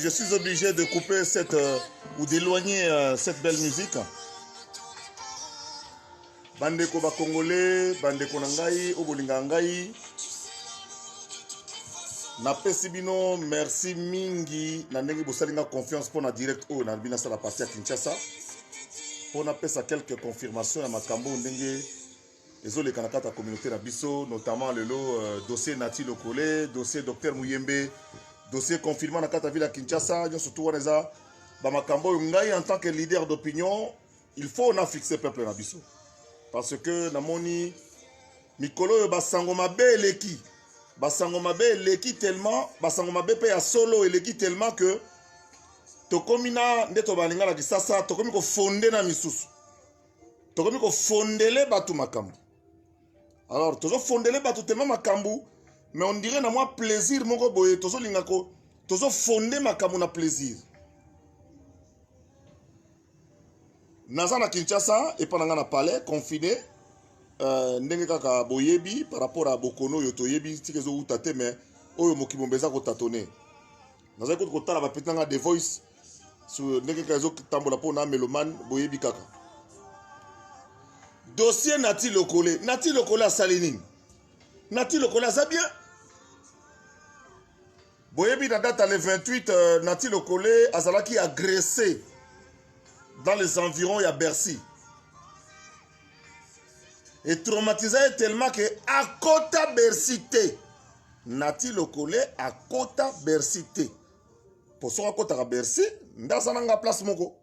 Je suis obligé de couper cette ou d'éloigner cette belle musique. Bandeko ba Congolais, bandeko nangai, obolinga ngai. Na pesibino, merci mingi. Na ndenge bosalinga confiance pour na direct o na bina sala partie à Kinshasa. Pour na pesa quelques confirmations à makambo ndenge ezole kanakata communauté na biso, notamment le dossier Nati Lokole, dossier Docteur Muyembe. Dossier confirmé dans la ville à Kinshasa, surtout Bamakambo, ngai en tant que leader d'opinion, il faut on fixer le peuple na biso. Parce que namoni Mikolo basangoma be eleki. Basangoma be eleki tellement, basangoma be pe ya solo eleki tellement que tokomina ndeto balinga la Kinshasa, tokomi ko fonder na misusu. Tokomi ko fondele batu makambo. Alors, tozo fondele batu tellement makambo. Mais on dirait na moi plaisir moko boye tozo lingako tozo fondé makambo na plaisir. Naza na Kinshasa et pendant na palais confiné ndenge kaka boyebi par rapport à Bokono yo toyebi tikezo utate mais oyo mokibombeza ko tatone. Naza ko tala ba petanga The Voice sur ndenge kazo tambola po na meloman boyebi kaka. Dossier Nati Lokole a Salinine. Nati Lokole a bien. Boyebi na date le 28, Nati Lokole azalaki agressé dans les environs à Bercy. Et traumatisé tellement que à Kota Bercy Nati Lokole à Kota Bercy pour son Kota Bercy, ndazananga place moko.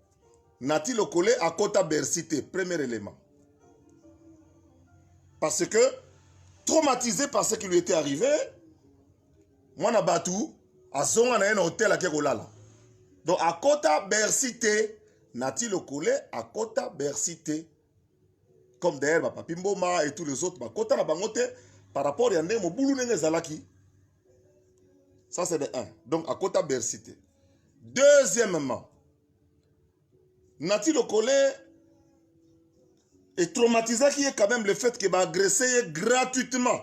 Nati Lokole à Kota Bercy premier élément. Parce que traumatisé par ce qui lui était arrivé, moi na batu azonga na un hôtel à Kekolala. Donc à Kota Bercy Nati Lokole à Kota Bercy comme d'ailleurs Papi Mboma et tous les autres ba Kota na bangote par rapport à ndemo bulu nenge zalaki. Ça c'est de 1. Donc à Kota Bercy. Deuxièmement, Nati Lokole est traumatisé qui est quand même le fait qu'il va agresser gratuitement.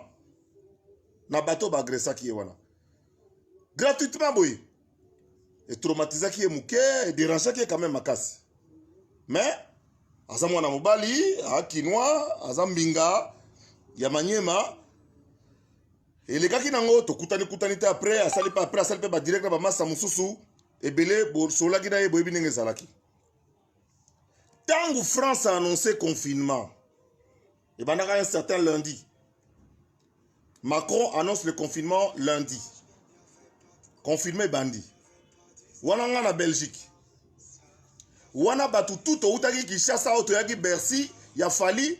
Na bateau va agresser qui est voilà. Gratuitement, boy. Et traumatisé qui est mouké, et dérangé qui est quand même ma casse. Mais, Azamwana Mobali, à Kinoa, Azambinga, Yamanyema, et les gars qui n'ont pas kutani après, à salipa après, à salipa direct à Massa Moussou, et Belé, Sola Gida et Boebi Nengezalaki. Tant que France a annoncé confinement, et ben un certain lundi, Macron annonce le confinement lundi. Confirmé bandi. Wana nga na Belgique. Wana batu tout au utaki Kinshasa auto yaki Bercy, ya fali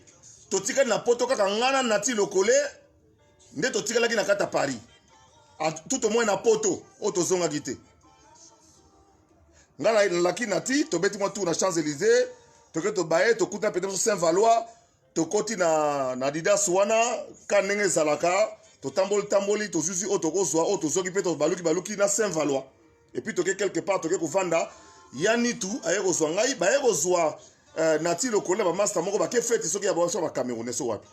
totika na poto kaka ngana Nati Lokole, nde totika laki na kata Paris. Tout au moins na poto auto zonga gite. Ngana laki Nati to beti mo tour na Champs-Élysées, to ke to baye to kuta peut-être Saint-Valois, to koti na Adidas wana kanenge zalaka. To tamboli to zuzi o to kozwa o to zoki pe to baluki na Saint-Valois. Et puis to quelque part to ke kovanda yani tu aye kozwa ngai ba ye kozwa Nati Lokole ba master moko ba ke fete soki ya ba so ba Camerounais so wapi.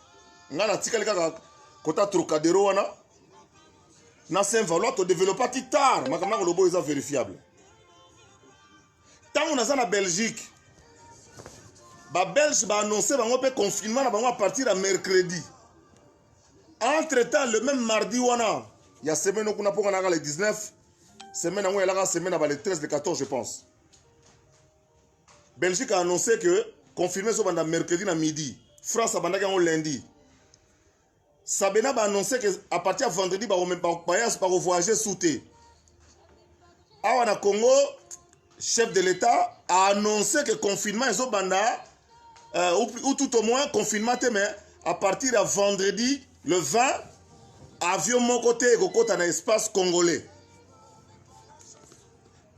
Nga na tikali kaka kota Trocadéro wana na Saint-Valois to développer ti tard makama ko lobo eza vérifiable. Tant on a ça na Belgique ba Belge ba annoncer bango pe confinement na bango à partir à mercredi. Entre-temps, le même mardi, il y a semaine où on a le 19, semaine où il y a semaine le 13, le 14, je pense. Belgique a annoncé que confirmé sur le mercredi à midi. France a annoncé lundi. Sabena a annoncé qu'à partir de vendredi, il va voyager sous thé. Awana Congo, chef de l'État, a annoncé que le confinement est au banda, ou tout au moins confinement, mais à partir de vendredi, le 20, avion mon côté et côté dans l'espace congolais.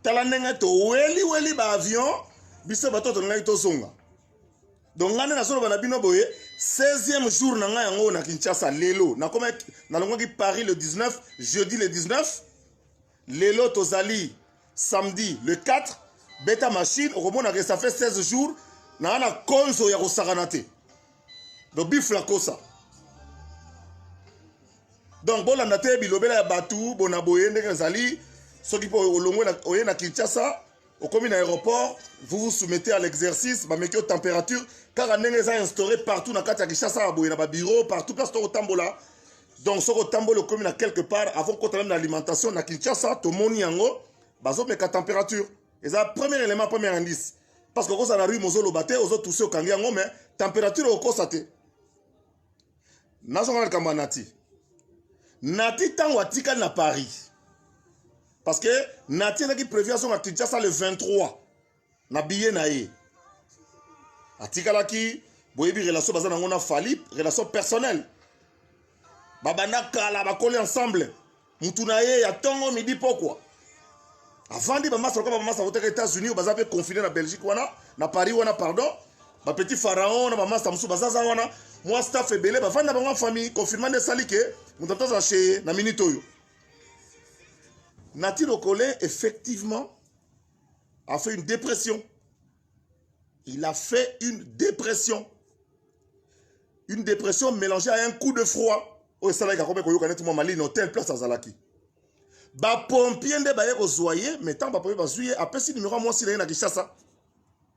Talanenga to weli ba avion, biso bato to ngai to songa. Donc ngane na solo bana bino boye, 16e jour na ngai yango na Kinshasa lelo. Na comme na longo ki Paris le 19, jeudi le 19, lelo tozali samedi le 4, beta machine au moment que ça fait 16 jours, na na konzo ya kosakanate. Donc biflako ça. Donc, bon, la nate bilobela ya batu, bonaboye ndenge zali, Ceux qui peuvent na Kinshasa, au commun aéroport, vous vous soumettez à l'exercice, bah mettez aux températures, car on a instauré partout dans Kinshasa, na bureau, partout place au tambola. Donc ce au tambola commun quelque part, avant qu'on ait l'alimentation na Kinshasa, tout le monde yango, bazo met la température. Et ça premier élément, premier indice. Parce que quand ça arrive aux bate, aux autres tous ceux qui ont mais température au constaté. National Kamanati. Nati tango atika na Paris. Parce que Nati qui prévient son Kinshasa le 23. Na billet na ye. Atika la ki boyebi relation bazana ngona fali, relation personnelle. Babana kala ba coller ensemble. Mutu na ye ya tongo midi pourquoi? Avant de maman sortir maman ça aux États-Unis ou baza pe confiné na Belgique wana, na Paris wana pardon. Ba petit pharaon na maman samsu bazaza wana. Moi staff et belé ba vanda ba famille confirmant de salike, mutata za chez na minute oyo. Nati Lokole, effectivement, a fait une dépression. Il a fait une dépression. Une dépression mélangée à un coup de froid. Oh, ça là, il y a combien de connaître mon Mali, dans telle place à Zalaki. Ba pompier de baye ko zoyer, mais tant ba pompier ba zoyer, après si numéro moi si na Kinshasa.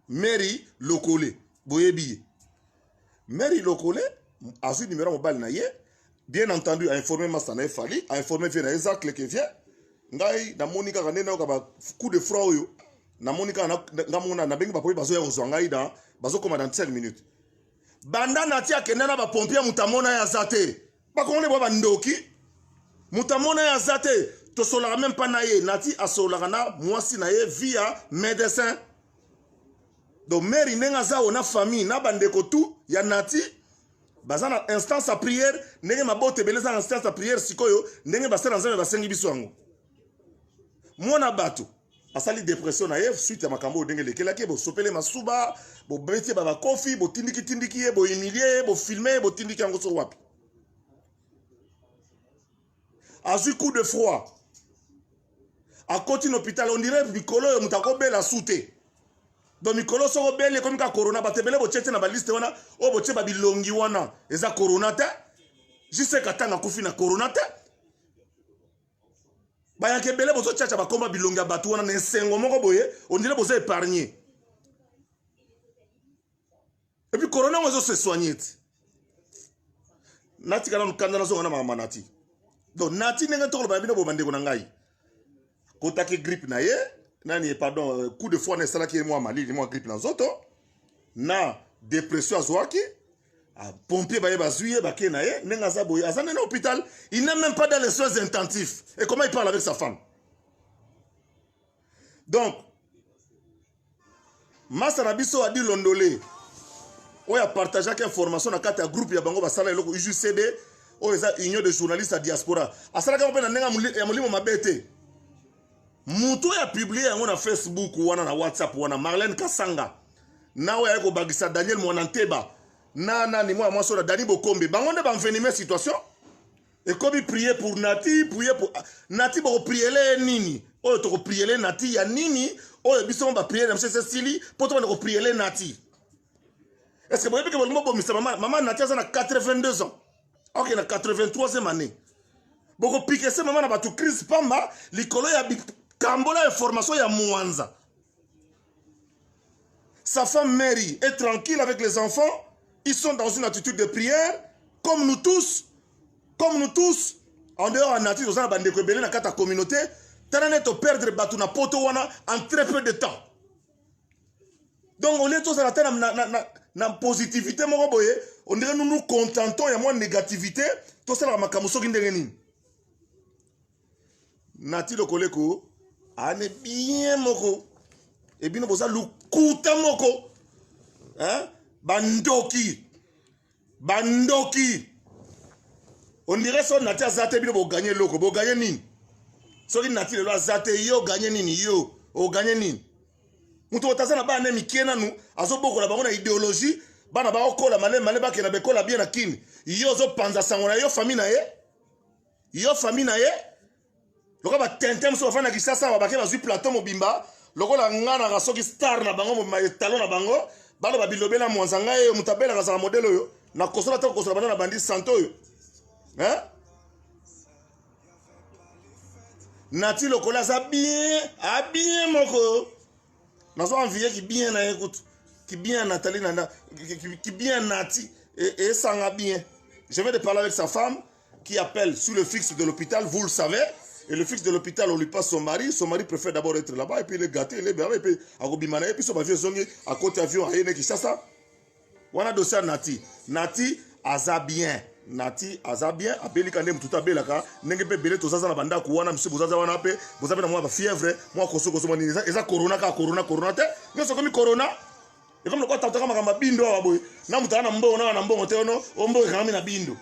Mary Lokole, boyebi. Mary Lokole, a su numéro mobile na ye, bien entendu a informé Masana Fali, a informé Vena Isaac le vient. Ngai na monika kanena ka ba coup de froid yo na monika na mona na bengi ba poyi bazo ya ozwa ngai da bazo koma dans 5 minutes banda na tia kenena ba pompier mutamona ya zate ba konne ba ndoki mutamona ya zate to sola même pas na ye nati asola na mwasi na ye via médecin donc mère nenga za ona famille na bandeko tout ya nati bazana instance à prière ndenge mabote beleza instance à prière sikoyo ndenge basera nzambe basengi biso yango. Mwana bato asali dépression na yef suite à makambo denge lekelaki bo sopele masuba bo beti ba kofi bo tindiki bo humilier bo filmer bo tindiki yango so wapi azu coup de froid à côté l'hôpital on dirait mikolo yo mutako bela soute do mikolo so bele comme ka corona batebele bo tchete na ba liste wana o bo tche ba bilongi wana eza corona te juste katanga kufi na corona te. Baya kebele bozo tchacha bakoma bilonga batu wana na sengo moko boye on dirait bozo épargner. Et puis corona ozo se soigner. Nati kana nkanda nazo wana mama nati. Donc nati nenga tokolo ba bino bo bandeko na ngai. Kotaki grippe na ye, nani pardon coup de foie na sala ki moi Mali, moi grippe na zoto. Na dépression azwaki. A pompier ba bazuye ba ke na ye, nenga za boye azana na hôpital, il n'est même pas dans les soins intensifs. Et comment il parle avec sa femme? Donc Masarabiso a dit Londolé. On a partagé quelques informations dans quatre groupes ya bango basala eloko UJCD, o eza union de journalistes à diaspora. Asala ka pena nenga ya mulimo mabete. Muto ya publié yango na Facebook wana na WhatsApp wana Marlène Kasanga. Nawe ya ko bagisa Daniel Mwananteba. Nana ni moi sur la Dani Bokombe. Bangonde ba envenimer situation. Et comme il priait pour Nati, prier pour Nati ba prier les nini. O to prier les Nati ya nini. O biso ba prier dans Cécilie pour to prier les Nati. Est-ce que vous voyez que votre maman Nati a 82 ans. OK, na 83e année. Boko piquer ce maman na ba tu crise pamba, likolo ya kambola information ya Mwanza. Sa femme Mary est tranquille avec les enfants. Ils sont dans une attitude de prière, comme nous tous, en dehors de la nature, nous avons des dans la communauté, nous avons perdre Batuna Poto en très peu de temps. Donc, on est tous à la terre na positivité, on dirait nous nous contentons, il y a moins de négativité, tout ça, la makamuso qui n'est Nati le koleko, ane bien moko, et bien nous avons l'oukuta moko, hein? Bandoki. On dirait que Nati a zate bino bo gagner loko, bo gagner nini. Soki Nati le a zate yo gagner nini yo, o gagner nini. Muto otazana ba ne mikiena nu, azo boko la bango na idéologie, bana ba okola male ba ke na bekola bien na kini. Yo zo panza sango na yo famille na ye. Yo famille na ye. Loko ba tentem so fana ki sasa ba ke ba zui plateau mobimba, loko la ngana ga soki star na bango mo talon na bango. Balo babilobela mwanzanga ye mutabela kazala modelo yo na kosola ta kosola bana na bandi santo yo hein Nati lokola za bien, a bien moko. Nazo envie qui bien na écoute, qui bien Nathalie Nana, qui bien Nati et sanga bien. Je viens de parler avec sa femme qui appelle sur le fixe de l'hôpital, vous le savez. Et le fixe de l'hôpital, on lui passe son mari préfère d'abord être là-bas et puis il est gâté, il est bien, et puis à puis son avion zongi à côté avion à Yéné Kishasa. On a dossier Nati. Nati aza bien. Nati aza bien. Abeli kandem tout abeli ka. Nenge pe belé tout ça na banda kuwana monsieur bozaza wana pe. Bozaza na moi fièvre, moi koso mani eza corona ka corona te. Mais c'est comme corona. Et comme le quoi tata kama bindo wa boy. Na mutana mbongo na mbongo te ono, ombo kama na bindo.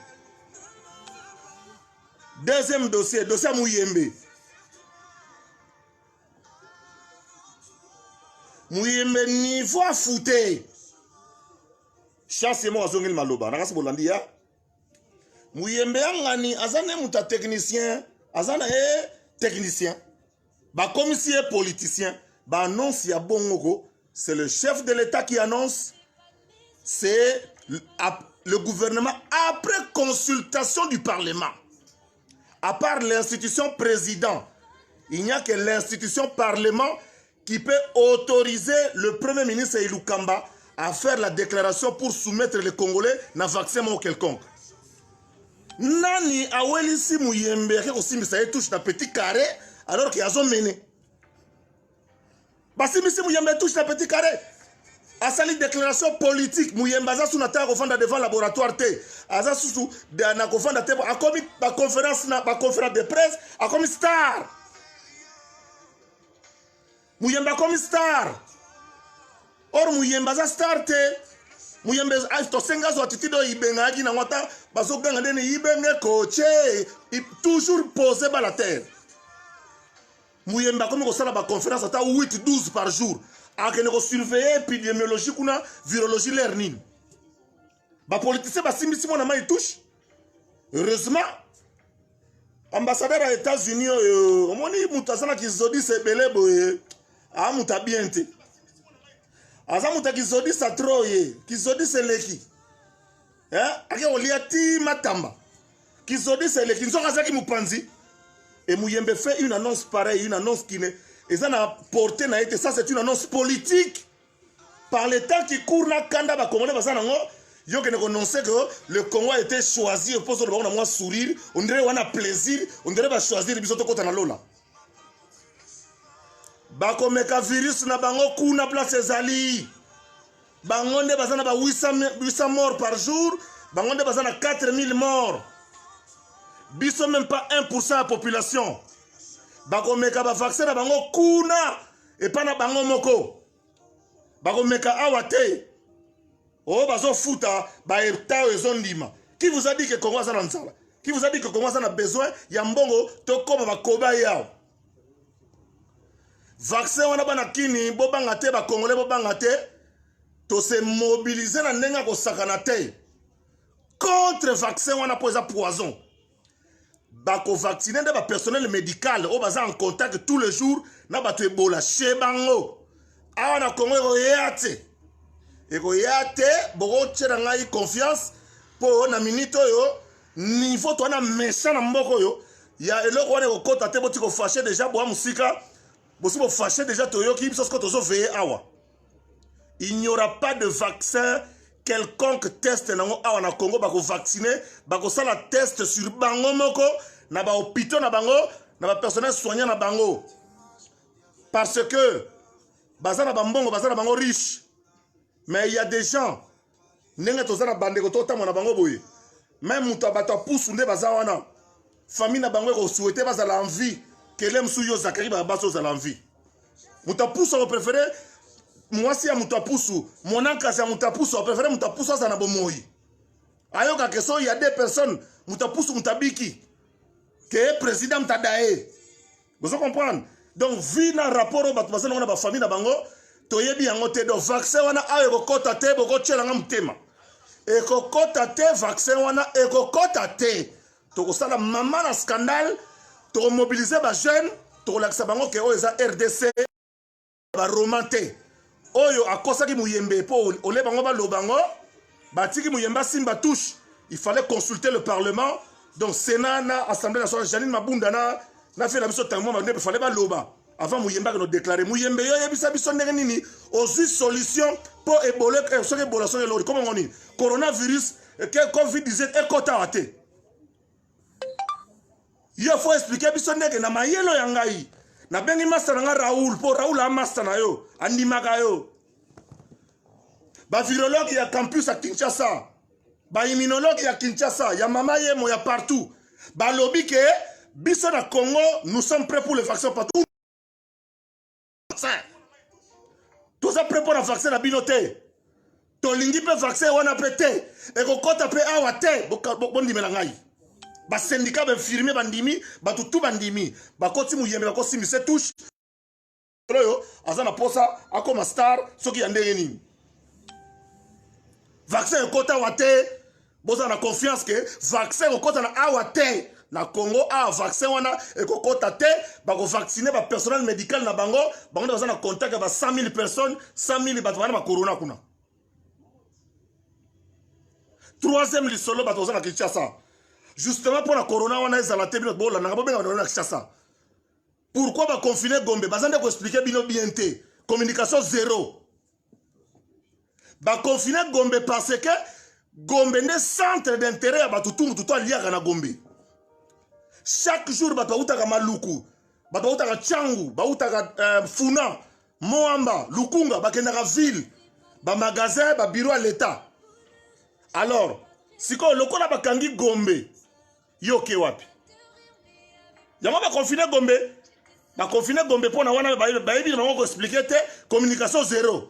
Deuxième dossier Muyembe. Muyembe niveau à fouter. Chasse moi azongel maloba. Nakasi bolandi ya. Muyembe angani azane muta technicien, azana technicien. Ba commissaire politicien, ba annonce ya bongoko, c'est le chef de l'État qui annonce. C'est le gouvernement après consultation du Parlement. À part l'institution président, il n'y a que l'institution parlement qui peut autoriser le premier ministre Ilukamba à faire la déclaration pour soumettre les Congolais à un vaccin ou quelconque. Nani aweli si Muyembe qui aussi mais touche un petit carré alors qu'il y a son mené. Basi si Muyembe touche un petit carré. A sali déclaration politique Muyembe aza sous nata kofanda devant laboratoire te aza sous na kofanda te a komi ba conférence de presse a komi star Muyembe a komi star or Muyembe aza star te Muyembe a to senga zo attitude ibenga gi na ngota bazo ganga ndene ibenge coaché toujours posé ba la terre Muyembe a komi ko sala ba conférence ata 8-12 par jour. A que nous surveiller épidémiologie kuna virologie learning. Ba politicien ba simisi mona mai touche. Heureusement ambassadeur aux États-Unis omoni mutazana kizodi se belé boye a muta biente. Aza muta kizodi sa troye, kizodi se leki. Ake olia ti matamba. Kizodi se leki nzoka zaki mupanzi. Et Muyembe fait une annonce pareille, une annonce qui ne et ça n'a porté na été ça c'est une annonce politique par l'État qui court na kanda ba congolais bazana ngo yo que ne annoncer que le Congo a été choisi au poste de on a moi sourire on dirait on a plaisir on dirait va choisir biso to kota na lola ba komeka virus na bango kuna place ezali bango nde bazana ba 800 morts par jour bango nde bazana 4000 morts biso même pas 1% de la population. Bako meka ba vaccin na bango kuna et pas na bango moko. Bako meka awate. Oh bazo futa ba eta ezondima. Qui vous a dit que Congo a ça nzala? Qui vous a dit que Congo a besoin ya mbongo to koma ba koba yao? Vaccin wana bana kini bo banga te ba congolais bo banga te to se mobiliser na ndenga ko sakana te. Contre vaccin wana poza poison. Bako vacciner de personnel médical au baza en contact tous les jours na bato ebola chez bango awa na Congo eko yate boko tshera ngai confiance po na minute yo niveau to na méchant na mboko yo ya eloko wana ko kota te boti ko fâcher déjà bo musika bosi bo fâcher déjà to yo ki biso ko tozo veiller awa il n'y aura pas de vaccin quelconque test nango awa na Congo bako vacciner bako sala test sur bango moko na ba hôpital na bango na ba personnel soignant na bango parce que bazana bambongo bazana bango riche mais il y a des gens nenga tozana bandeko to tamo na bango boye même muta bato pousse nde bazawana famille na bango ko souhaiter bazala en vie que l'aime sou yo Zakari ba baso za l'envie muta pousse au préféré moi si ya muta pousse mon oncle si ya muta pousse au préféré muta pousse za na bomoyi ayoka que so il y a des personnes muta pousse mutabiki que président Tadae. Vous comprenez? Donc, vu dans le rapport au bateau, on a une famille bango, toyebi yango te do vaccin wana a ekokota te boko tshela nga mutema. Ekokota te vaccin wana ekokota te. Toko sala mama na scandale, toko mobiliser ba jeune, toko lakisa bango ke oyo eza RDC ba romanté. Oyo akosaki Muyembe po ole bango ba lobango, batiki Muyemba simba touche. Il fallait consulter le Parlement. Donc, Sénat, Assemblée nationale, Janine Mabunda, Na fait la biso tango ma ne fallait pas loba. Avant Mouyemba que nous déclarer Mouyembe yo yebisa biso ndenge nini aussi solution pour ebola so que bola so que comment on dit coronavirus que Covid-19 est kota até. Il faut expliquer biso ndenge na mayelo ya ngai. Na bengi master nga Raoul pour Raoul a master na yo andimaka yo. Ba virologue ya campus à Kinshasa. Ba immunologue ya Kinshasa, ya mama yemo ya partout. Ba lobby que biso na Congo, nous sommes prêts pour le vaccin partout. Tout ça prêt pour le vaccin na binoté. Tolingi pe vaccin wana pété et ko kota pe awa té bondi melangai. Ba syndicat ba firmé bandimi, ba tout bandimi. Ba koti Mouyembe ko simi se touche. Yo azana posa akoma star soki ya ndenge nini. Vaccin kota wate boza na confiance que vaccin kota na awate na Congo a vaccin wana e kota te ba ko vacciner ba personnel médical na bango baza na contact ba 100 000 personnes 100 000 bato wana ba corona kuna. Troisième lisolo bato na Kinshasa. Justement pour la corona wana ezala te bino bola na bobenga na Kinshasa. Pourquoi ba confiner Gombe bazande ko expliquer bino bien te communication zéro. Ba confiner Gombe parce que Gombe est centre d'intérêt à Batutu tout lié na Gombe. Chaque jour bato utaka Maluku, bato utaka Changu, bato utaka Funa, Moamba, Lukunga, bakendaka ville, ba magasin, ba bureau à l'état. Alors, si ko lokola bakangi Gombe, yo ke wapi? Yama ba confiner Gombe pour na wana ba yebi na ko expliquer te communication zéro.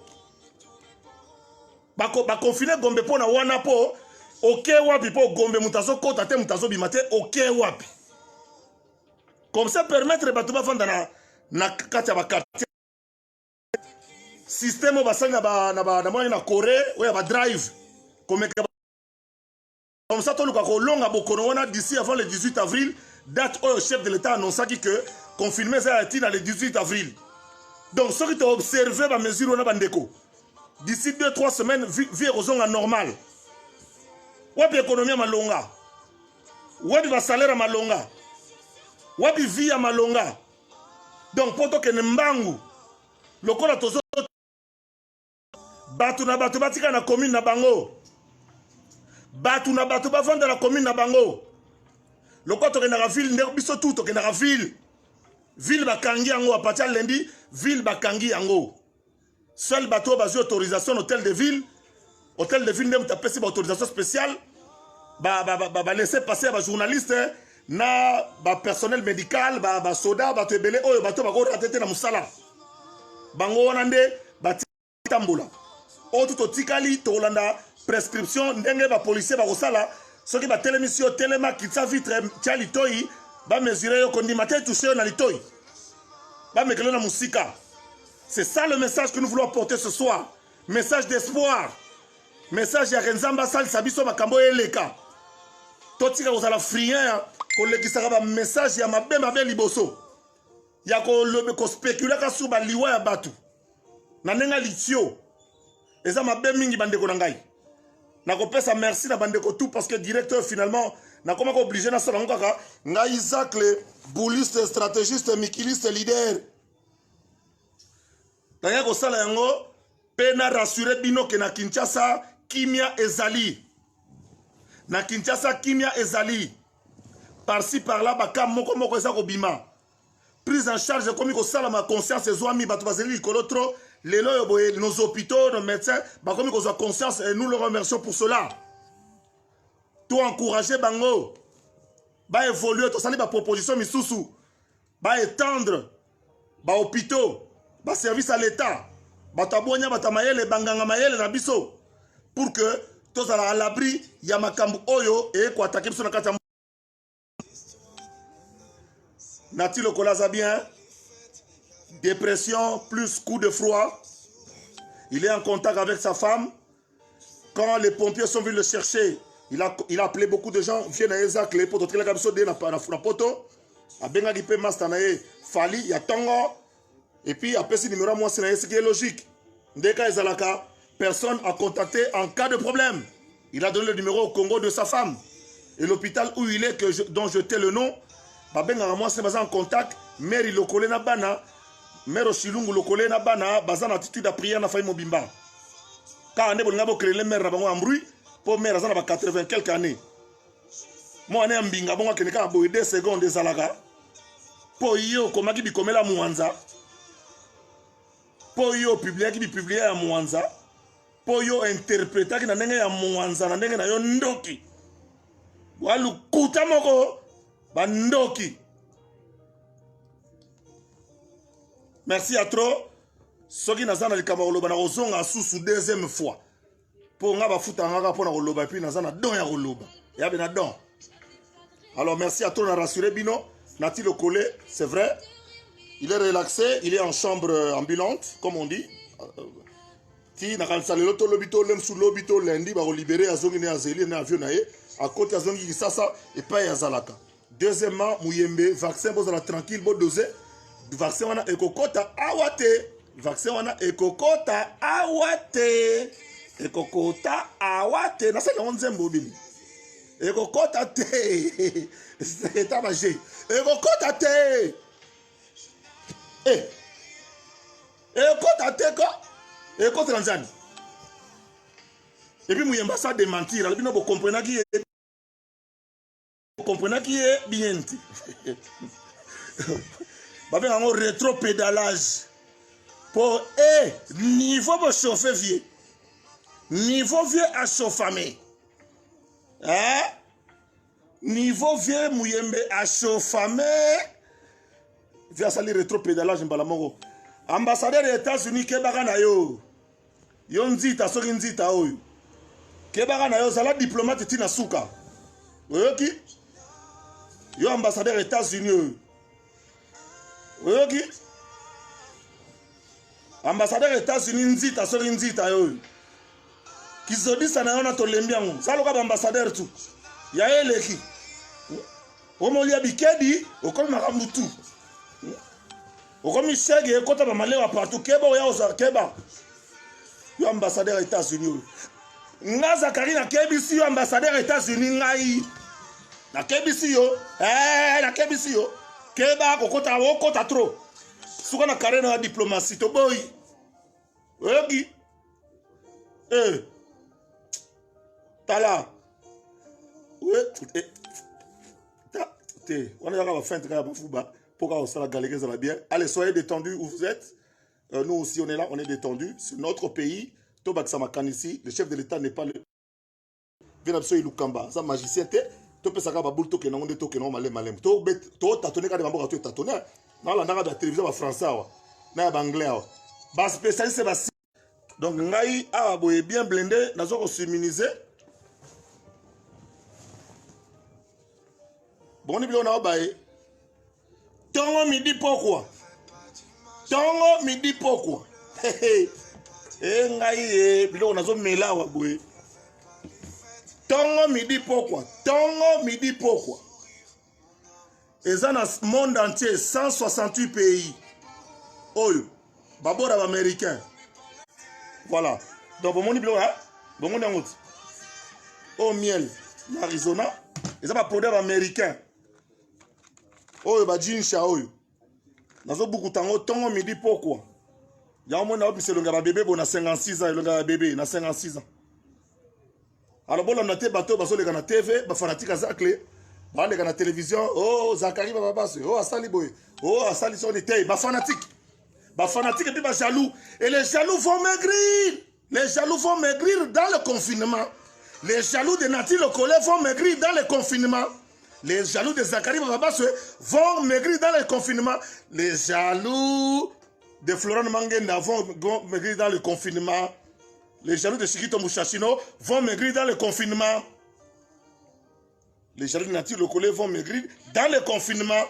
Ba confiner Gombe pour na wana po ok wapi po Gombe mutazo kota te mutazo bimate ok wapi. Comme ça permettre bato ba vanda na kati ya ba quartier système ba sanga na moyen na Corée ou ya ba drive comme ça tout le ko longa bokono wana d'ici avant le 18 avril date où le chef de l'état annonçaki que confirmer ça a été dans le 18 avril. Donc ce qui t'a observé ba mesure wana bandeko d'ici 2-3 semaines, vie est normal. Wapi économie malonga. Wapi va salaire malonga. Wapi vie malonga. Donc, pour que Nembangu, le kola tozo, batu batika na commune na bango. Batu bavanda na commune na bango. Le kola toke na ville, biso tout toke na ville. Ville bakangi yango, à partir lundi, ville bakangi yango. Seul bateau basé autorisation hôtel de ville même tapé c'est autorisation spéciale laisser passer à journaliste na personnel médical soda bateau belé oyo bateau bako raté na musala bango wanande batambola o tout tikali to landa prescription ndenge ba policier ba kosala soki ba télémission téléma kitsa vitre tia litoi ba mesurer yo kondi matin toucher na litoi ba mekelo na musika. C'est ça le message que nous voulons apporter ce soir. Message d'espoir. Message ya Renzamba Sal Sabiso Makambo Eleka. Totika ozala frien ko lekisaka ba message ya mabe liboso. Ya ko spéculer ka suba liwa ya batu. Na nenga litio. Eza mabe mingi bandeko na ngai. Na ko pesa merci na bandeko tout parce que directeur finalement na koma ko obligé na sala ngaka ngai Isaac le bouliste stratégiste mikiliste leader. Naya ko sala yango pena rassurer bino ke na Kinshasa kimia ezali. Na Kinshasa kimia ezali. Par-ci par-là baka moko eza ko bima. Prise en charge comme ko sala ma conscience ezwami batu bazeli kolotro lelo yo boye nos hôpitaux nos médecins ba comme ko za conscience et nous le remercions pour cela. Tout encourager bango. Ba évoluer to sali ba proposition misusu. Ba étendre ba hôpitaux ba service à l'État, batabonya batamayele banganga mayele na biso pour que tous à l'abri ya makambu oyo et ko attaquer biso na kata Nati le kolaza bien dépression plus coup de froid. Il est en contact avec sa femme. Quand les pompiers sont venus le chercher, il a appelé beaucoup de gens, viennent à Isaac les potes très la biso de na poto a benga dipe master na e fali ya tongo. Et puis, après, ce numéro, moi, c'est ce qui est logique. Dès qu'il y a personne à contacter en cas de problème. Il a donné le numéro au Congo de sa femme. Et l'hôpital où il est, dont je t'ai le nom, babengaka mwasi baza en contact mère lokole na bana mère Oshilungu lokole na bana baza na attitude à prière na famille mobimba ka ande bolinga bokrele mère na bango ambrui po mère aza na ba 80 quelques années mo ane mbinga bongo akene kaka boye 2 secondes ezalaka po yo komaki bikomela mwanza po yo publiaki bipiblie ya mwanza po yo interprétaki na ndenge ya mwanza na ndenge na yo ndoki walukuta moko bandoki. Merci à trop. Soki nazana likambo koloba na kozonga susu deuxième fois. Pour nga ba futa nga pona koloba puis nazana don ya koloba. Ya bena don. Alors merci à trop na rassurer bino. Nati le collé, c'est vrai. Il est relaxé, il est en chambre ambulante comme on dit. Ti na kanisa lelo to lobito lem sous lobito lundi ba ko libérer azongi ne azeli na avion na ye. À côté azongi kisasa et pas ya zalaka. Deuxièmement, Mouyembe, vaccin bozala tranquille, bo dosé. Vaccin wana ekokota awate. Vaccin wana ekokota awate. Ekokota awate. Nasa ki on zembo bili. Ekokota te. C'est ta magie. Ekokota te. Eh. Ekokota te ko. Ekokota lanzani. Et puis Mouyembe ça démentir. Alors bino bo comprendre qui est. Comprenez qui est bien. Babé un rétro-pédalage. Pour niveau pour chauffer vieux. Niveau vieux à chauffer. Hein? Niveau vieux Mouyembe à chauffer. Via sali rétro-pédalage mbalamongo. Ambassadeur des États-Unis kebaka na yo. Yo nzita soki nzita oyo. Kebaka na yo zala diplomate tina suka. Oyoki? Yo ambassadeur États-Unis. Oyoki? Ambassadeur États-Unis nzita soki nzita yo. Kizodisa na yo na tolembiango. Saloka ba ambassadeur tu. Ya eleki. Omolia bikedi okomi makambu tu. Okomi shege ekota ba malewa partout keba oya oza keba. Yo ambassadeur États-Unis. Nga Zakari na kebisi yo ambassadeur États-Unis ngai. Na kebisi yo, na kebisi yo. Keba kokota okota trop. Suka na carrière na diplomatie to boy. Oyoki. Tala. On est dans la fin de la fuba. Pourquoi on sera galéré ça va bien. Allez, soyez détendus où vous êtes. Nous aussi on est là, on est détendus. C'est notre pays. Tobak Samakan ici, le chef de l'État n'est pas le. Venabso Ilukamba, ça magicien te. Topé saka baboul toke na onde toke na malem. To tatone ka de mambo ka to tatone. Na la ndanga de la télévision ba français wa. Na ba anglais wa. Ba spécialiste ba. Donc ngai a boye bien blindé, nazo ko immuniser. Bon ni bilo na bae. Tongo midi pourquoi? Tongo midi pourquoi? Ngai bilo nazo mela wa boye. Tongo midi pourquoi? Tongo midi pourquoi? Et dans le monde entier, 168 pays. Oyo. Babora américain. Voilà. Donc, bon, mon iblo, hein? Bon, mon angout. Au miel, l'Arizona. Et ça va produire américain. Oyo, ba jinsha, oyo. Nazo beaucoup tango, tongo midi pourquoi? Y'a un monde là, c'est le gars bébé, bon, a 56 ans, le gars bébé, il a 56 ans. Alors bon on a té bateau baso les gars na TV ba fanatique à Zakle ba les gars na télévision oh Zakari ba baso oh Asali boy oh Asali son était ba fanatique et puis ba jaloux et les jaloux vont maigrir dans le confinement. Les jaloux de Nati le collègue vont maigrir dans le confinement. Les jaloux de Zakari ba baso vont maigrir dans le confinement. Les jaloux de Florent Mangenda vont maigrir dans le confinement. Les jaloux de Shikito Mouchachino vont maigrir dans le confinement. Les jaloux de Nati Lokole vont maigrir dans le confinement.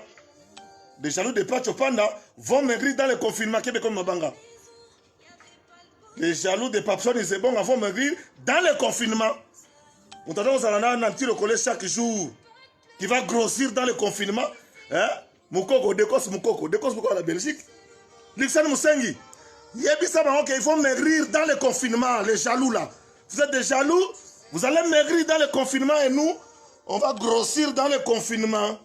Les jaloux de Pacho Panda vont maigrir dans le confinement. Les jaloux de Papson et Zebonga vont maigrir dans le confinement. On t'attend aux Alana Nati Lokole chaque jour qui va grossir dans le confinement. Hein? Moukoko, Dekos Moukoko à la Belgique. Lixan Moussengi. Ils vont maigrir dans le confinement, les jaloux là. Vous êtes des jaloux, vous allez maigrir dans le confinement et nous, on va grossir dans le confinement.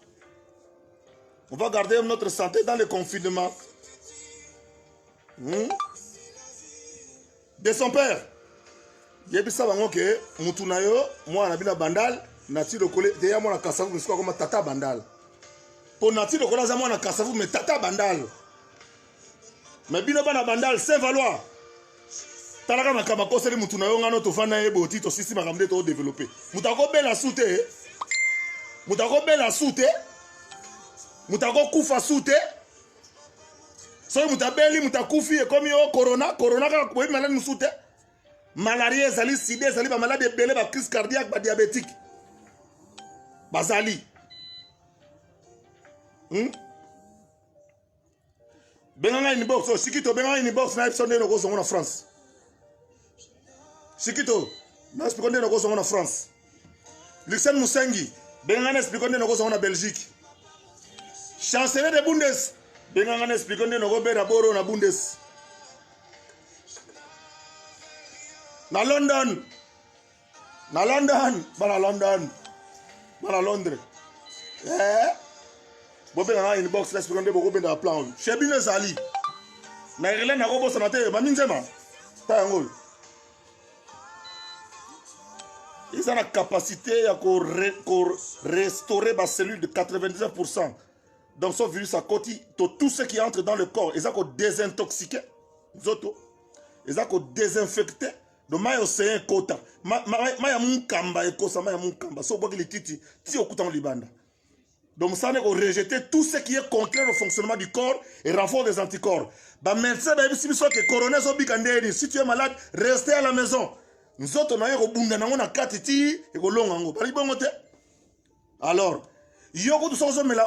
On va garder notre santé dans le confinement. De son père. Yebisa bango ke mutuna yo moi na bina bandal nati lokole deya moi na kasavu nsuka koma tata bandal. Po nati lokola za moi na kasavu mais tata bandal. Mais bino bana bandal Saint-Valois. Talaka makama koseli mutuna yo ngano to fana yebo ti to sisi makamde to développer. Mutako bela soute. Mutako bela soute. Mutako kufa soute. So mutabeli mutakufi e komi yo corona ka ko malade musute. Malaria ezali sida ezali ba malade ebele ba crise cardiaque ba diabétique bazali benganga inbox so Shikito benganga inbox na episode no ko na France Shikito na explique no ko na France Luxen Musengi benganga explique no ko na Belgique chancelier de Bundes benganga explique no ko be na boro na Bundes na London, bana Londres. Bobe na inbox la seconde boko be na plan. Chebine Zali. Na irele na robo sanate ba minzema. Ta ngol. Ils ont la capacité à restaurer la cellule de 99%. Donc ce virus à côté, tout ce qui entre dans le corps, ils ont désintoxiqué. Ils ont désinfecté. Donc, je suis un quota. Je donc, ça n'est rejeter tout ce qui est contraire au fonctionnement du corps et renfort des anticorps. Si tu es malade, restez à la maison. Nous autres, on a un katiti et longango. Alors, yoko tout ça, mais là,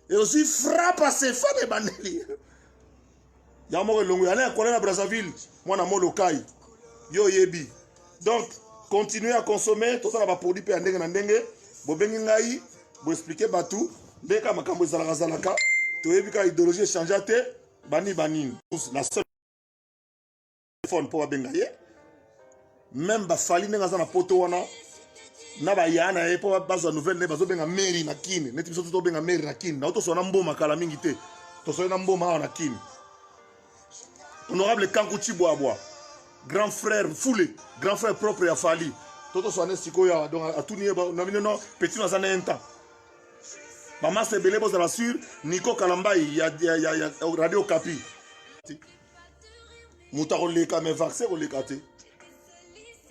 et aussi frappe à ses femmes et bandeli. Yamore longo, allez à Kuala Brazzaville. Moi, na molokai. Yo yebi. Donc, continuez à consommer. Tout ça, va produire pe andenge na ndenge. Bo bengi ngai, bo expliquer batou. Deka makambo ezalaka zalaka. To yebi ka idéologie changeate. Bani. La seule téléphone pour bengaye. Même ba fali nenga za na poto wana. Na ba yana e pour bazo nouvelle ne bazo benga mairie na kine. Neti biso to benga mairie na kine. Na to so na mboma kala mingi te. To so na mboma na kine. Honorable Kankuchi Boaboa, grand frère Foulé, grand frère propre à Fali. Toto soane sikoya donc à tout niveau non petit dans un temps. Maman c'est belé pour la sur Nico Kalamba il y a radio Capi. Moutaro leka mais vaccin au lekate.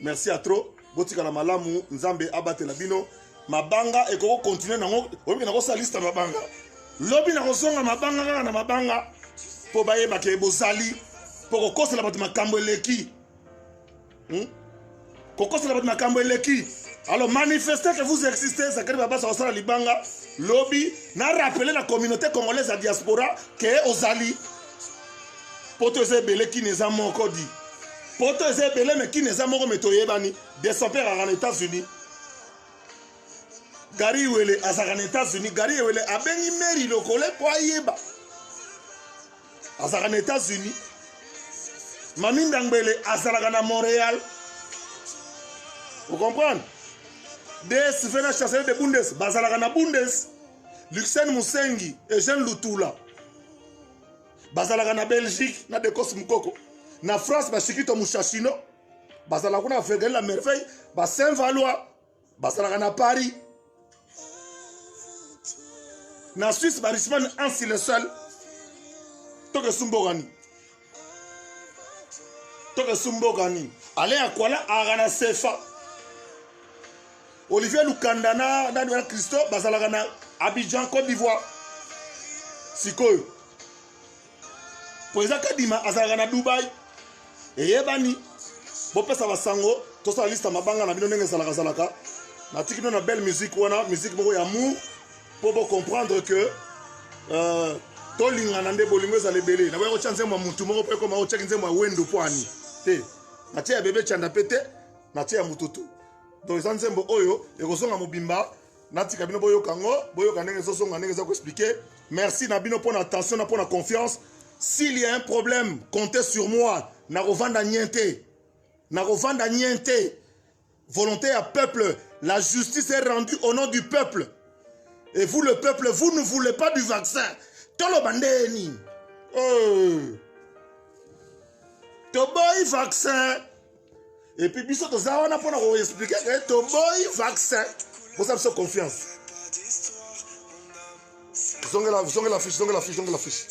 Merci à trop. Botika la malamu nzambe abate la bino mabanga et ko continuer nango obi na ko sa liste mabanga. Lobi na ko songa mabanga na mabanga po baye bakay bozali. Pour que la bâtiment Kamboleki. Kokos la bâtiment Kamboleki. Alors manifestez que vous existez, ça crée Baba Sawasara Libanga, lobby, n'a rappelé la communauté congolaise à diaspora qui est aux Ali. Pour te zébélé qui n'est pas encore dit. Pour te zébélé mais qui n'est pas encore metoyebani. De son père à les États-Unis. Gary Wele à les États-Unis. Gary Wele a béni mairie le collègue pour Ayeba. À les États-Unis. Mami Ndangbele à Montréal. Vous comprenez? Des Sylvain chancelier de Bundes, Bazalagana Bundes, Luxen Musengi et Jean Lutula. Bazalagana Belgique, na de Kosmukoko. Na France, Bashikito Mouchachino. Bazalagana Fegel la merveille, Bas Saint-Valois, Bazalagana Paris. Na Suisse, Barisman Ansi le seul. Toke Sumbogani. Toke Sumbogani. Allez à Kuala, Arana Sefa. Olivier Lukandana, Daniel Christo, Bazalagana, Abidjan, Côte d'Ivoire. Sikoyo. Président Kadima, Azalagana, Dubaï. Et Yebani. Bopé Savasango, tout ça liste à Mabanga, Nabino Salaka. Natiki na belle musique, wana, musique beaucoup d'amour. Pour comprendre que. Tolinga nande bolingo za lebele. Na bako chanze mwa mutu moko pe koma ocha kinze mwa wendo poani. Te. Na tia bébé chanda pete, na tia mututu. Donc les ensembles oyo et kosonga mobimba nati kabino boyo kango boyo kanenge sosonga ndenge za ko expliquer. Merci Nabino pour l'attention pour la confiance. S'il y a un problème, comptez sur moi. Na revanda niente. Na revanda niente. Volonté à peuple. La justice est rendue au nom du peuple. Et vous, le peuple, vous ne voulez pas du vaccin. Tolo bandeni. Toboy vaccin. Et puis, biso to zawana pour nous expliquer que toboy vaccin. Vous avez confiance. Zongez la fiche, zongez la fiche, zongez la fiche.